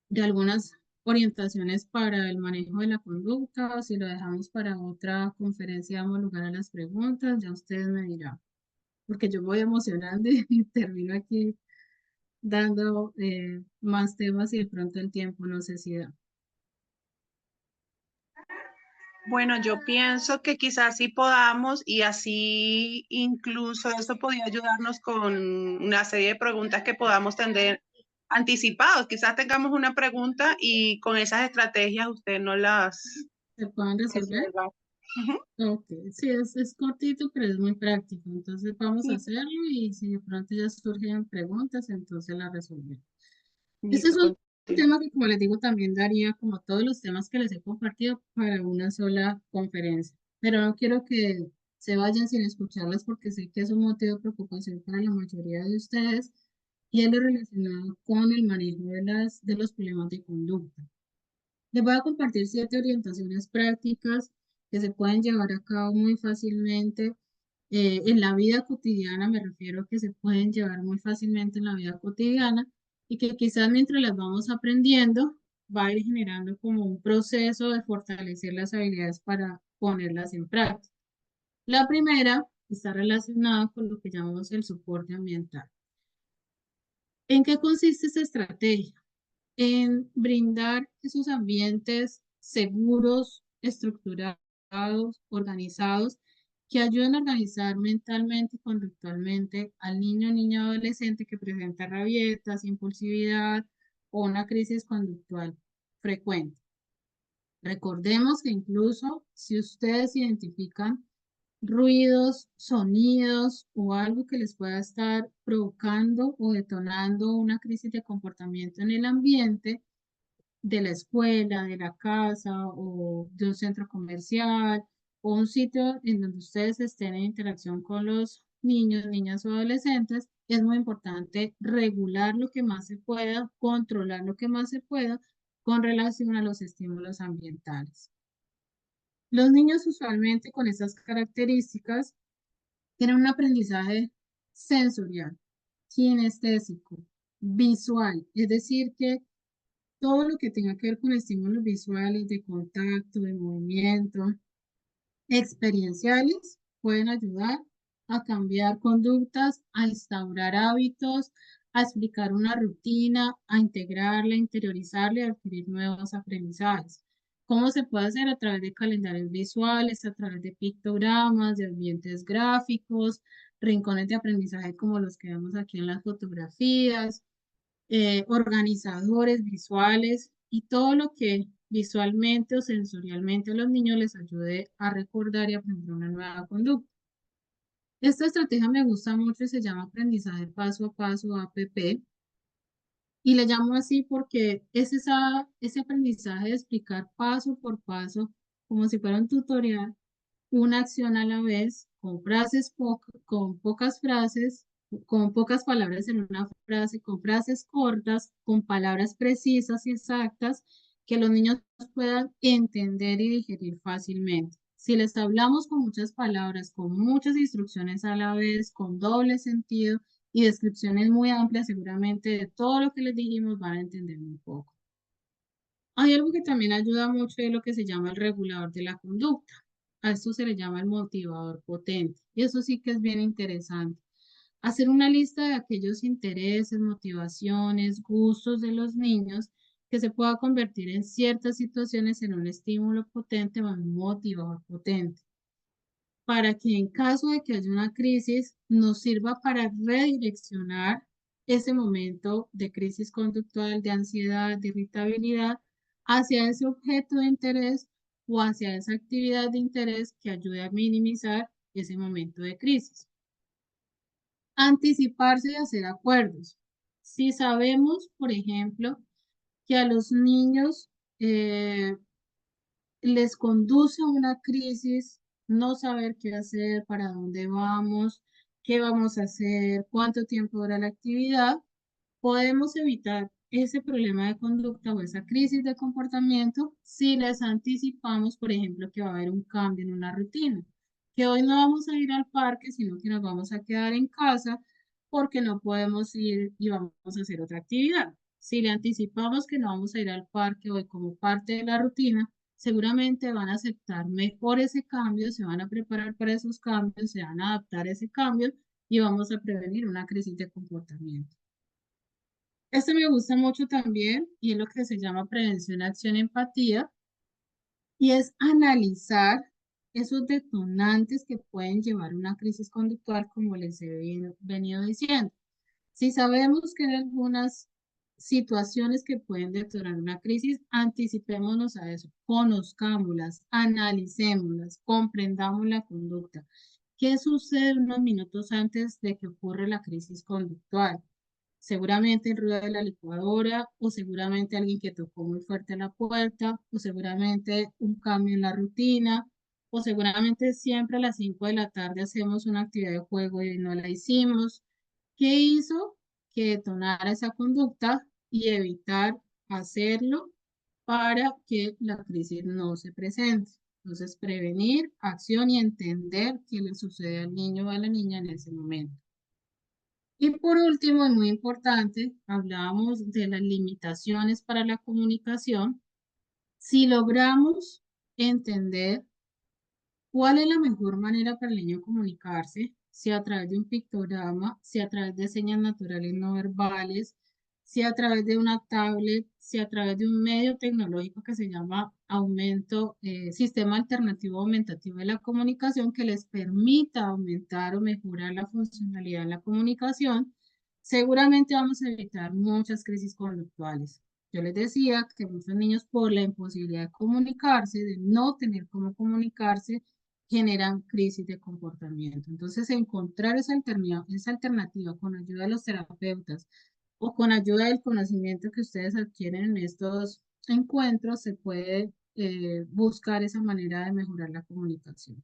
de algunas orientaciones para el manejo de la conducta o si lo dejamos para otra conferencia, damos lugar a las preguntas, ya ustedes me dirán, porque yo me voy emocionando y termino aquí dando más temas y de pronto el tiempo no sé si da. Bueno, yo pienso que quizás sí podamos y así incluso eso podría ayudarnos con una serie de preguntas que podamos tener anticipados. Quizás tengamos una pregunta y con esas estrategias usted no las ¿Se pueden resolver? resuelva. Ujú. Ok, sí, es cortito, pero es muy práctico. Entonces vamos a hacerlo y si de pronto ya surgen preguntas, entonces la resolvemos. Este es Listo, un continúo. tema que, como les digo, también daría, como todos los temas que les he compartido, para una sola conferencia. Pero no quiero que se vayan sin escucharlas porque sé que es un motivo de preocupación para la mayoría de ustedes y es lo relacionado con el manejo de los problemas de conducta. Les voy a compartir 7 orientaciones prácticas que se pueden llevar a cabo muy fácilmente en la vida cotidiana. Me refiero a que se pueden llevar muy fácilmente en la vida cotidiana y que quizás mientras las vamos aprendiendo va a ir generando como un proceso de fortalecer las habilidades para ponerlas en práctica. La primera está relacionada con lo que llamamos el soporte ambiental. ¿En qué consiste esta estrategia? En brindar esos ambientes seguros, estructurados, organizados, que ayuden a organizar mentalmente y conductualmente al niño o niña adolescente que presenta rabietas, impulsividad o una crisis conductual frecuente. Recordemos que incluso si ustedes identifican ruidos, sonidos o algo que les pueda estar provocando o detonando una crisis de comportamiento en el ambiente, de la escuela, de la casa o de un centro comercial o un sitio en donde ustedes estén en interacción con los niños, niñas o adolescentes, es muy importante regular lo que más se pueda, controlar lo que más se pueda con relación a los estímulos ambientales. Los niños usualmente con estas características tienen un aprendizaje sensorial, kinestésico, visual, es decir, que todo lo que tenga que ver con estímulos visuales, de contacto, de movimiento, experienciales, pueden ayudar a cambiar conductas, a instaurar hábitos, a explicar una rutina, a integrarla, interiorizarla y adquirir nuevos aprendizajes. ¿Cómo se puede hacer? A través de calendarios visuales, a través de pictogramas, de ambientes gráficos, rincones de aprendizaje como los que vemos aquí en las fotografías, organizadores visuales y todo lo que visualmente o sensorialmente a los niños les ayude a recordar y aprender una nueva conducta. Esta estrategia me gusta mucho y se llama aprendizaje paso a paso, APP, y le llamo así porque es ese aprendizaje de explicar paso por paso, como si fuera un tutorial, una acción a la vez, con frases con pocas frases, con pocas palabras en una frase, con frases cortas, con palabras precisas y exactas que los niños puedan entender y digerir fácilmente. Si les hablamos con muchas palabras, con muchas instrucciones a la vez, con doble sentido y descripciones muy amplias, seguramente de todo lo que les dijimos van a entender un poco. Hay algo que también ayuda mucho de lo que se llama el regulador de la conducta. A esto se le llama el motivador potente. Y eso sí que es bien interesante. Hacer una lista de aquellos intereses, motivaciones, gustos de los niños que se pueda convertir en ciertas situaciones en un estímulo potente o en un motivador potente, para que en caso de que haya una crisis nos sirva para redireccionar ese momento de crisis conductual, de ansiedad, de irritabilidad, hacia ese objeto de interés o hacia esa actividad de interés que ayude a minimizar ese momento de crisis. Anticiparse y hacer acuerdos. Si sabemos, por ejemplo, que a los niños les conduce a una crisis, no saber qué hacer, para dónde vamos, qué vamos a hacer, cuánto tiempo dura la actividad, podemos evitar ese problema de conducta o esa crisis de comportamiento si les anticipamos, por ejemplo, que va a haber un cambio en una rutina, que hoy no vamos a ir al parque, sino que nos vamos a quedar en casa porque no podemos ir y vamos a hacer otra actividad. Si le anticipamos que no vamos a ir al parque hoy como parte de la rutina, seguramente van a aceptar mejor ese cambio, se van a preparar para esos cambios, se van a adaptar a ese cambio y vamos a prevenir una crisis de comportamiento. Este me gusta mucho también y es lo que se llama prevención, acción, empatía, y es analizar esos detonantes que pueden llevar a una crisis conductual, como les he venido diciendo. Si sabemos que hay algunas situaciones que pueden detonar una crisis, anticipémonos a eso, conozcámoslas, analicémoslas, comprendamos la conducta. ¿Qué sucede unos minutos antes de que ocurra la crisis conductual? Seguramente el ruido de la licuadora, o seguramente alguien que tocó muy fuerte la puerta, o seguramente un cambio en la rutina, o seguramente siempre a las 5 de la tarde hacemos una actividad de juego y no la hicimos. ¿Qué hizo que detonara esa conducta y evitar hacerlo para que la crisis no se presente? Entonces, prevenir, acción y entender qué le sucede al niño o a la niña en ese momento. Y por último, y muy importante, hablábamos de las limitaciones para la comunicación. Si logramos entender cuál es la mejor manera para el niño comunicarse, si a través de un pictograma, si a través de señas naturales no verbales, si a través de una tablet, si a través de un medio tecnológico que se llama sistema alternativo aumentativo de la comunicación, que les permita aumentar o mejorar la funcionalidad en la comunicación, seguramente vamos a evitar muchas crisis conductuales. Yo les decía que muchos niños, por la imposibilidad de comunicarse, de no tener cómo comunicarse, generan crisis de comportamiento. Entonces, encontrar esa alternativa con ayuda de los terapeutas o con ayuda del conocimiento que ustedes adquieren en estos encuentros, se puede buscar esa manera de mejorar la comunicación.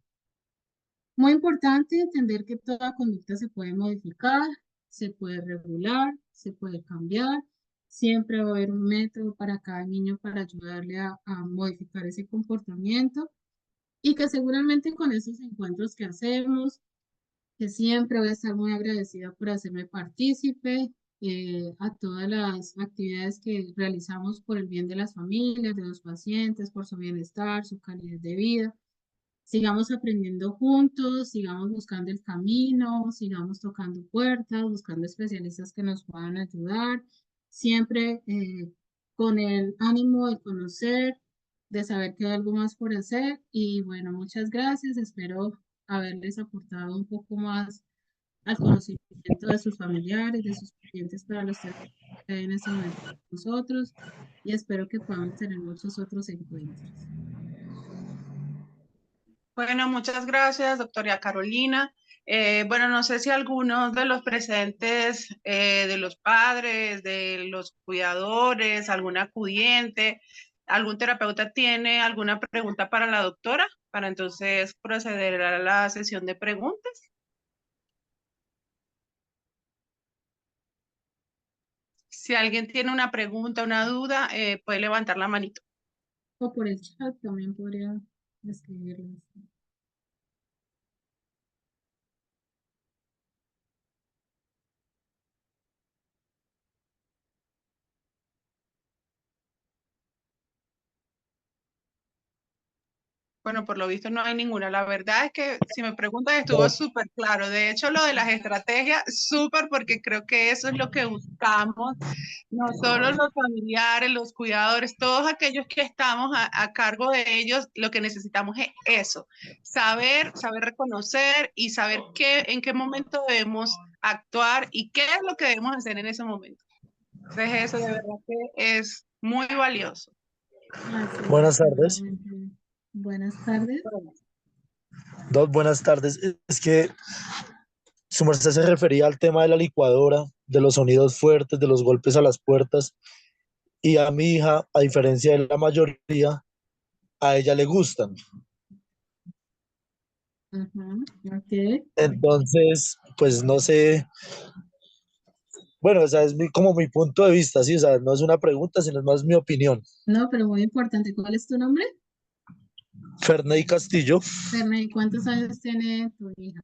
Muy importante entender que toda conducta se puede modificar, se puede regular, se puede cambiar. Siempre va a haber un método para cada niño para ayudarle a modificar ese comportamiento, y que seguramente con esos encuentros que hacemos, que siempre voy a estar muy agradecida por hacerme partícipe a todas las actividades que realizamos por el bien de las familias, de los pacientes, por su bienestar, su calidad de vida. Sigamos aprendiendo juntos, sigamos buscando el camino, sigamos tocando puertas, buscando especialistas que nos puedan ayudar, siempre con el ánimo de conocer, de saber que hay algo más por hacer. Y bueno, muchas gracias. Espero haberles aportado un poco más al conocimiento de sus familiares, de sus pacientes para los terapias que hay en este momento con nosotros, y espero que podamos tener muchos otros encuentros. Bueno, muchas gracias, doctora Carolina. Bueno, no sé si algunos de los presentes, de los padres, de los cuidadores, algún acudiente, algún terapeuta tiene alguna pregunta para la doctora, para entonces proceder a la sesión de preguntas. Si alguien tiene una pregunta, una duda, puede levantar la manito. O por el chat también podría escribirles. Bueno, por lo visto no hay ninguna. La verdad es que si me preguntan estuvo súper claro. De hecho, lo de las estrategias, súper, porque creo que eso es lo que buscamos. No solo los familiares, los cuidadores, todos aquellos que estamos a cargo de ellos, lo que necesitamos es eso. Saber reconocer y saber en qué momento debemos actuar y qué es lo que debemos hacer en ese momento. Entonces eso de verdad que es muy valioso. Buenas tardes. Buenas tardes. Buenas tardes. Es que su merced se refería al tema de la licuadora, de los sonidos fuertes, de los golpes a las puertas. Y a mi hija, a diferencia de la mayoría, a ella le gustan. Okay. Entonces, pues no sé. Bueno, o sea, es como mi punto de vista, ¿sí? O sea, no es una pregunta, sino es más mi opinión. No, pero muy importante. ¿Cuál es tu nombre? Ferney Castillo. Ferney, ¿cuántos años tiene tu hija?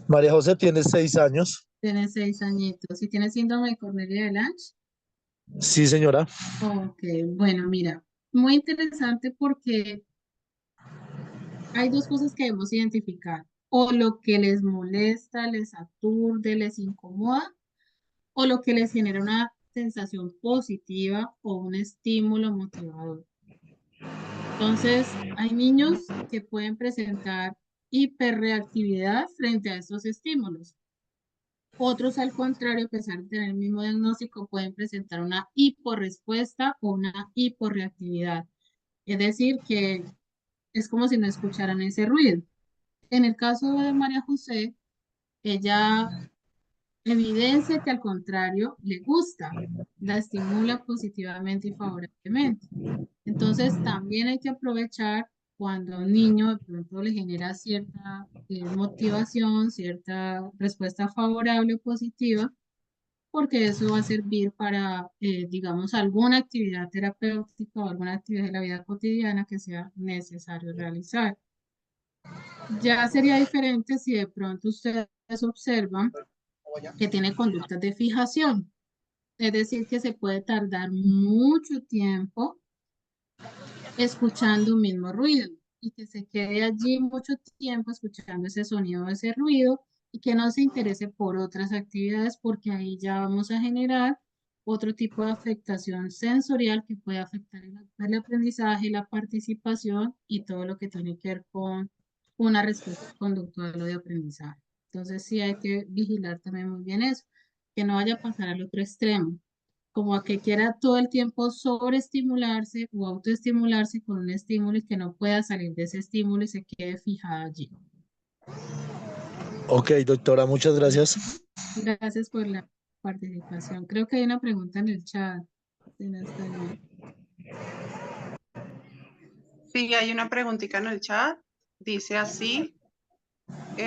María José tiene 6 años. Tiene 6 añitos. ¿Y tiene síndrome de Cornelia de Lange? Sí, señora. Ok, bueno, mira, muy interesante porque hay dos cosas que debemos identificar. O lo que les molesta, les aturde, les incomoda, o lo que les genera una sensación positiva o un estímulo motivador. Entonces, hay niños que pueden presentar hiperreactividad frente a estos estímulos. Otros, al contrario, a pesar de tener el mismo diagnóstico, pueden presentar una hiporrespuesta o una hiporreactividad. Es decir, que es como si no escucharan ese ruido. En el caso de María José, ella evidencia que al contrario le gusta, la estimula positivamente y favorablemente. Entonces, también hay que aprovechar cuando a un niño de pronto le genera cierta motivación, cierta respuesta favorable o positiva, porque eso va a servir para, digamos, alguna actividad terapéutica o alguna actividad de la vida cotidiana que sea necesario realizar. Ya sería diferente si de pronto ustedes observan que tiene conductas de fijación, es decir, que se puede tardar mucho tiempo escuchando un mismo ruido y que se quede allí mucho tiempo escuchando ese sonido, ese ruido, y que no se interese por otras actividades, porque ahí ya vamos a generar otro tipo de afectación sensorial que puede afectar el aprendizaje, la participación y todo lo que tiene que ver con una respuesta conductual o de aprendizaje. Entonces sí hay que vigilar también muy bien eso, que no vaya a pasar al otro extremo, como a que quiera todo el tiempo sobreestimularse o autoestimularse con un estímulo y que no pueda salir de ese estímulo y se quede fijada allí. Ok, doctora, muchas gracias. Gracias por la participación. Creo que hay una pregunta en el chat. Si no estoy mal. Sí, hay una preguntita en el chat. Dice así.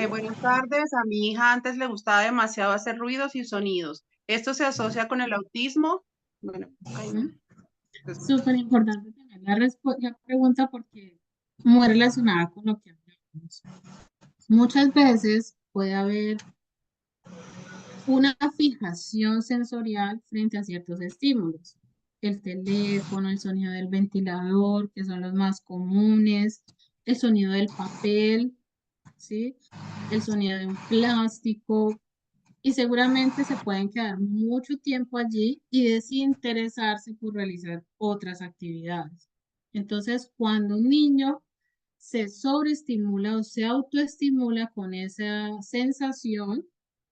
Buenas tardes. A mi hija antes le gustaba demasiado hacer ruidos y sonidos. ¿Esto se asocia con el autismo? Bueno, ahí no. Súper importante tener la pregunta porque muy relacionada con lo que hablamos. Muchas veces puede haber una fijación sensorial frente a ciertos estímulos. El teléfono, el sonido del ventilador, que son los más comunes, el sonido del papel, ¿sí? El sonido de un plástico, y seguramente se pueden quedar mucho tiempo allí y desinteresarse por realizar otras actividades. Entonces, cuando un niño se sobreestimula o se autoestimula con esa sensación,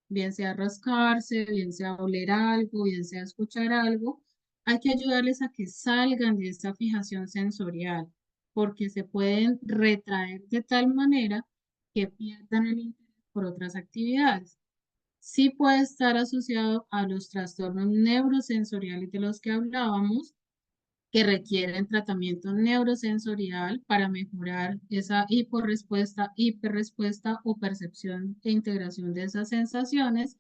bien sea rascarse, bien sea oler algo, bien sea escuchar algo, hay que ayudarles a que salgan de esa fijación sensorial, porque se pueden retraer de tal manera que pierdan el interés por otras actividades. Sí puede estar asociado a los trastornos neurosensoriales de los que hablábamos, que requieren tratamiento neurosensorial para mejorar esa hiporrespuesta, hiperrespuesta o percepción e integración de esas sensaciones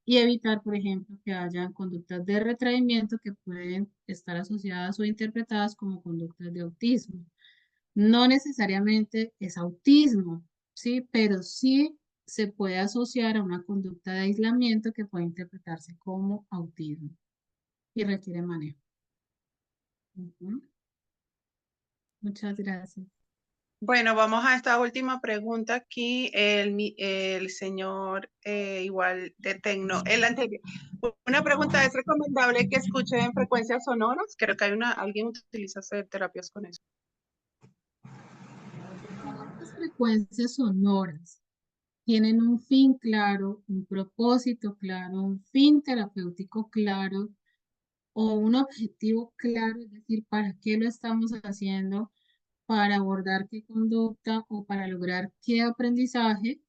y evitar, por ejemplo, que haya conductas de retraimiento que pueden estar asociadas o interpretadas como conductas de autismo. No necesariamente es autismo, ¿sí? Pero sí se puede asociar a una conducta de aislamiento que puede interpretarse como autismo y requiere manejo. Ujú. Muchas gracias. Bueno, vamos a esta última pregunta aquí. El señor igual de Tecno. El anterior. Una pregunta, ¿es recomendable que escuchen frecuencias sonoras? Creo que alguien utiliza hacer terapias con eso. Las frecuencias sonoras tienen un fin claro, un propósito claro, un fin terapéutico claro o un objetivo claro, es decir, ¿para qué lo estamos haciendo? Para abordar qué conducta o para lograr qué aprendizaje.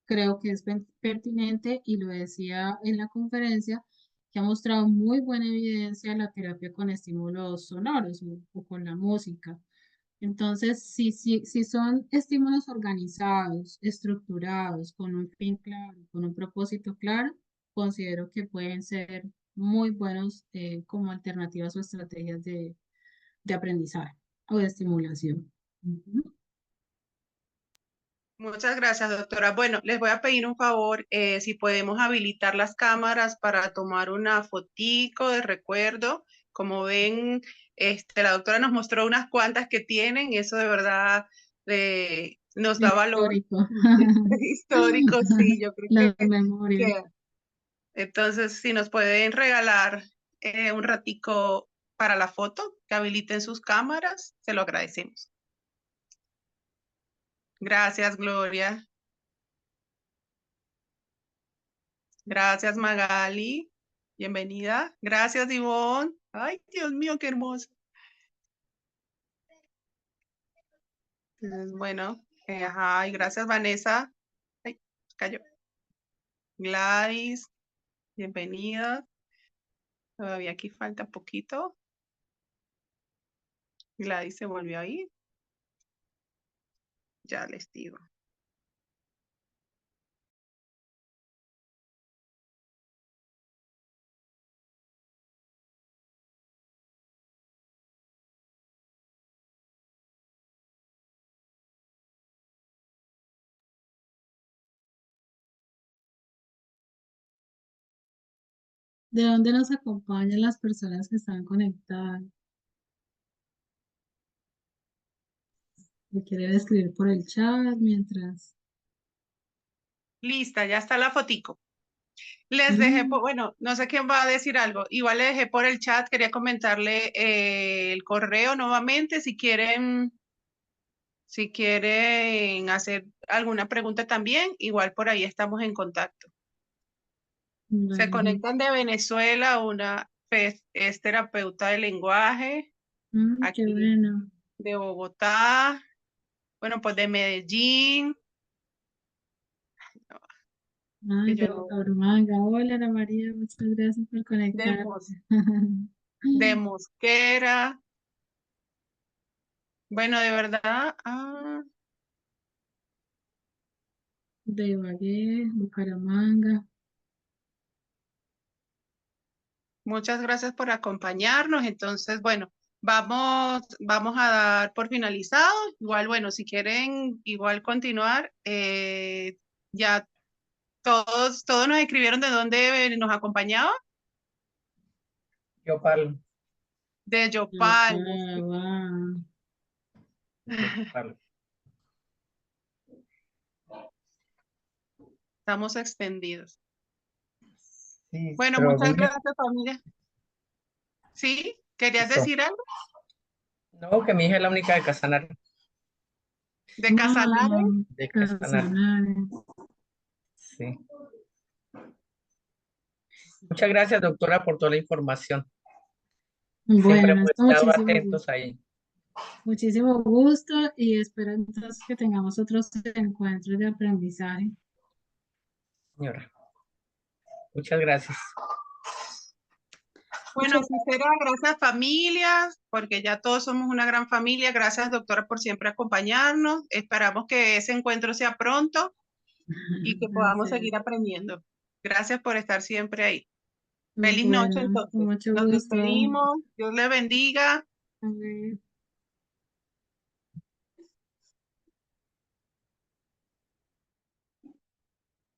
Creo que es pertinente y lo decía en la conferencia, que ha mostrado muy buena evidencia la terapia con estímulos sonoros o con la música. Entonces, si son estímulos organizados, estructurados, con un fin claro, con un propósito claro, considero que pueden ser muy buenos como alternativas o estrategias de aprendizaje o de estimulación. Ujú. Muchas gracias, doctora. Bueno, les voy a pedir un favor, si podemos habilitar las cámaras para tomar una fotico de recuerdo. Como ven, la doctora nos mostró unas cuantas que tienen, y eso de verdad nos da valor. Histórico. Histórico, sí, yo creo La memoria. que entonces, si nos pueden regalar un ratico para la foto, que habiliten sus cámaras, se lo agradecemos. Gracias, Gloria. Gracias, Magali. Bienvenida. Gracias, Ivonne. Ay, Dios mío, qué hermoso. Entonces, bueno, ajá, y gracias, Vanessa. Ay, cayó. Gladys, bienvenida. Todavía aquí falta poquito. Gladys se volvió a ir. Ya les digo. ¿De dónde nos acompañan las personas que están conectadas? ¿Me quieren escribir por el chat mientras? Lista, ya está la fotico. Les dejé, bueno, no sé quién va a decir algo. Igual le dejé por el chat, quería comentarle el correo nuevamente, si quieren hacer alguna pregunta también, igual por ahí estamos en contacto. Se Vale. conectan de Venezuela, una es terapeuta de lenguaje, Qué aquí bueno. de Bogotá, bueno, pues de Medellín. Ay, que de yo- Bucaramanga. Hola, Ana María, muchas gracias por de, conectarte. Mos- de Mosquera. Bueno, de verdad, De Ibagué, Bucaramanga. muchas gracias por acompañarnos. Entonces, bueno, vamos a dar por finalizado. Igual, bueno, si quieren igual continuar, ya Todos nos escribieron de dónde nos acompañaba, Yopal. de Yopal. Wow. Yopal. Estamos extendidos. Sí, Bueno, pero muchas muy bien. gracias, familia. ¿Sí? ¿Querías Listo. decir algo? No, que mi hija es la única de Casanare. De Casanare. De Casanare, Casanare. sí. Muchas gracias, doctora, por toda la información. Siempre Bueno, hemos esto estado muchísimo gusto. atentos ahí. Muchísimo gusto y espero entonces que tengamos otros encuentros de aprendizaje. Señora. Muchas gracias. Bueno, así será. Gracias, familias, porque ya todos somos una gran familia. Gracias, doctora, por siempre acompañarnos. Esperamos que ese encuentro sea pronto y que podamos Así es. seguir aprendiendo. Gracias por estar siempre ahí. Feliz noche, Bueno, entonces. con mucho Nos gusto. despedimos. Dios le bendiga. Amén.